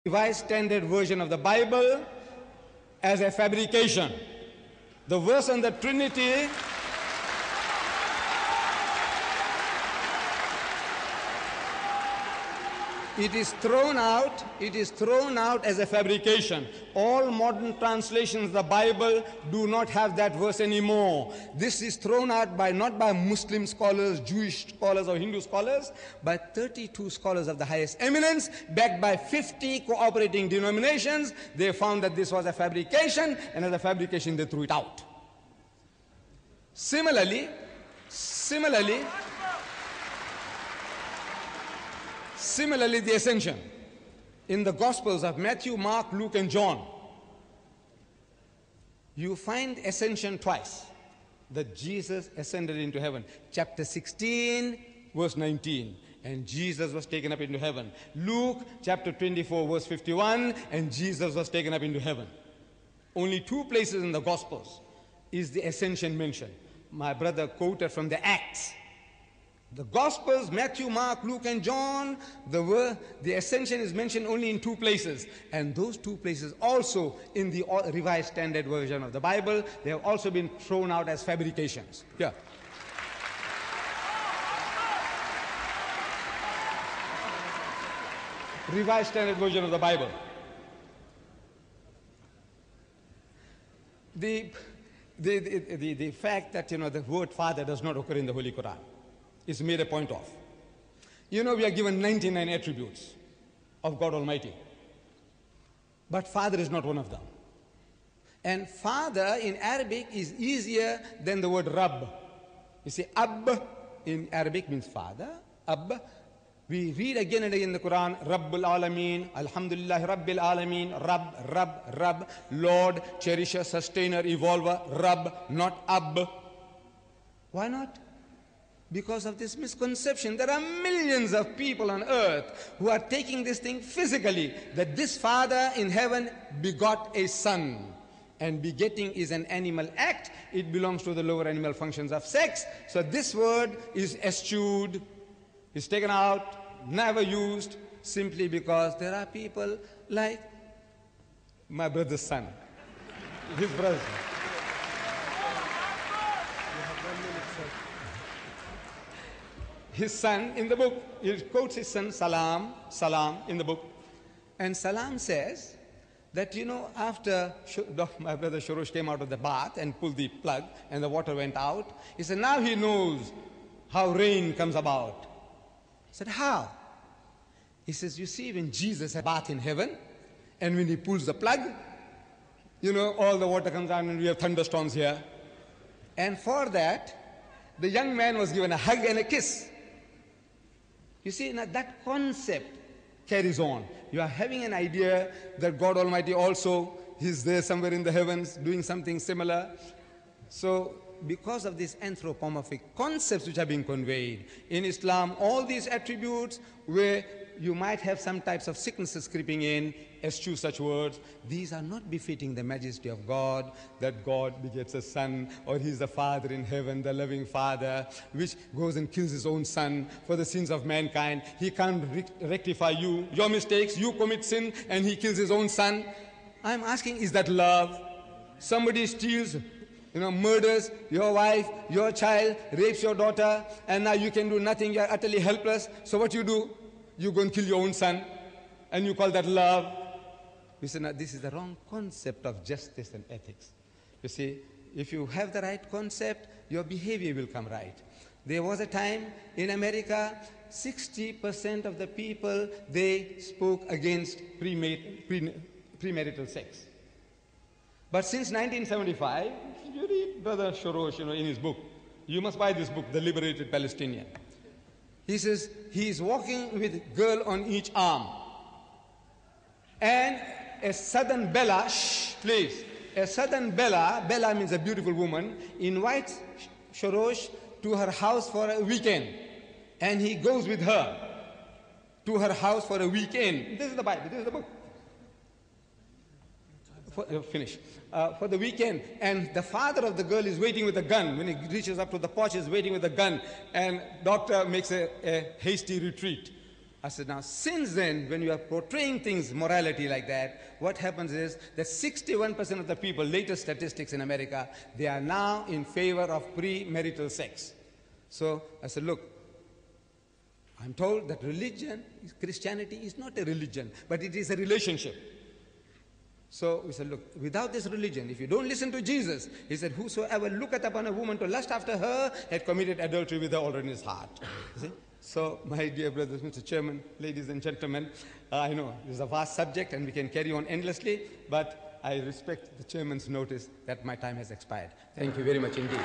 Revised Standard Version of the Bible as a fabrication. The verse on the Trinity it is thrown out as a fabrication. All modern translations of the Bible do not have that verse anymore. This is thrown out by not by Muslim scholars, Jewish scholars or Hindu scholars, by 32 scholars of the highest eminence, backed by 50 cooperating denominations. They found that this was a fabrication, and as a fabrication they threw it out. Similarly, the ascension in the Gospels of Matthew, Mark, Luke, and John, you find ascension twice, that Jesus ascended into heaven. Chapter 16, verse 19, and Jesus was taken up into heaven. Luke, chapter 24, verse 51, and Jesus was taken up into heaven. Only two places in the Gospels is the ascension mentioned. My brother quoted from the Acts. The Gospels, Matthew, Mark, Luke, and John, the ascension is mentioned only in two places. And those two places also in the Revised Standard Version of the Bible, they have also been thrown out as fabrications. Yeah. Revised Standard Version of the Bible. The fact that, the word Father does not occur in the Holy Quran is made a point of. We are given 99 attributes of God Almighty. But Father is not one of them. And Father in Arabic is easier than the word Rabb. You see, Ab in Arabic means Father. Ab. We read again and again in the Quran, Rabbul Alameen, Alhamdulillah Rabbil Alameen, Rabb, Lord, Cherisher, Sustainer, Evolver, Rabb, not Ab. Why not? Because of this misconception. There are millions of people on earth who are taking this thing physically, that this Father in heaven begot a son. And begetting is an animal act. It belongs to the lower animal functions of sex. So this word is eschewed, is taken out, never used, simply because there are people like my brother's son, his brother. His son in the book, he quotes his son Salam in the book. And Salam says that, after my brother Shorrosh came out of the bath and pulled the plug and the water went out, he said, now he knows how rain comes about. I said, how? He says, you see, when Jesus had a bath in heaven and when he pulls the plug, all the water comes out and we have thunderstorms here. And for that, the young man was given a hug and a kiss. You see, now that concept carries on. You are having an idea that God Almighty also is there somewhere in the heavens doing something similar. So, because of these anthropomorphic concepts which are being conveyed in Islam, all these attributes where you might have some types of sicknesses creeping in, eschew such words. These are not befitting the majesty of God, that God begets a son, or He is the Father in heaven, the loving Father, which goes and kills His own son for the sins of mankind. He can't rectify your mistakes. You commit sin and He kills His own son. I'm asking, is that love? Somebody steals, murders your wife, your child, rapes your daughter, and now you can do nothing. You're utterly helpless. So what do? You go and kill your own son, and you call that love. You say, now this is the wrong concept of justice and ethics. You see, if you have the right concept, your behavior will come right. There was a time in America, 60% of the people, they spoke against premarital sex. But since 1975, you read Brother Shorrosh, in his book, you must buy this book, The Liberated Palestinian. He says he is walking with a girl on each arm. And a southern Bella, a southern Bella means a beautiful woman, invites Shorrosh to her house for a weekend. And he goes with her to her house for a weekend. This is the Bible, this is the book. For the weekend, and the father of the girl is waiting with a gun. When he reaches up to the porch, he's waiting with a gun, and doctor makes a hasty retreat. I said, now, since then, when you are portraying things, morality like that, what happens is that 61% of the people, latest statistics in America, they are now in favor of premarital sex. So I said, look, I'm told that religion, Christianity is not a religion, but it is a relationship. So we said, look, without this religion, if you don't listen to Jesus, he said, whosoever looketh upon a woman to lust after her had committed adultery with her already in his heart. You see? So, my dear brothers, Mr. Chairman, ladies and gentlemen, I know this is a vast subject and we can carry on endlessly, but I respect the chairman's notice that my time has expired. Thank you very much indeed.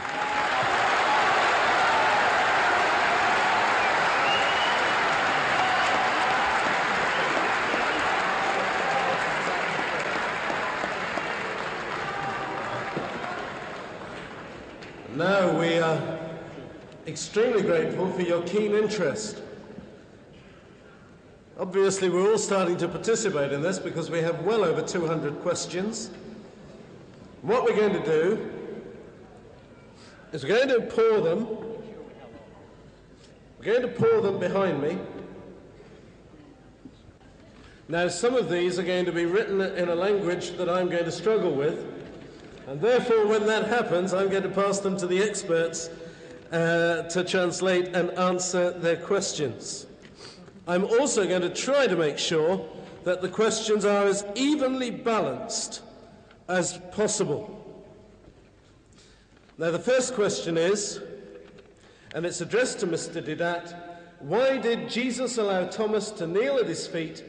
Now we are extremely grateful for your keen interest. Obviously, we're all starting to participate in this because we have well over 200 questions. What we're going to do is we're going to pour them. We're going to pour them behind me. Now, some of these are going to be written in a language that I'm going to struggle with, and therefore, when that happens, I'm going to pass them to the experts to translate and answer their questions. I'm also going to try to make sure that the questions are as evenly balanced as possible. Now, the first question is, and it's addressed to Mr. Deedat, why did Jesus allow Thomas to kneel at his feet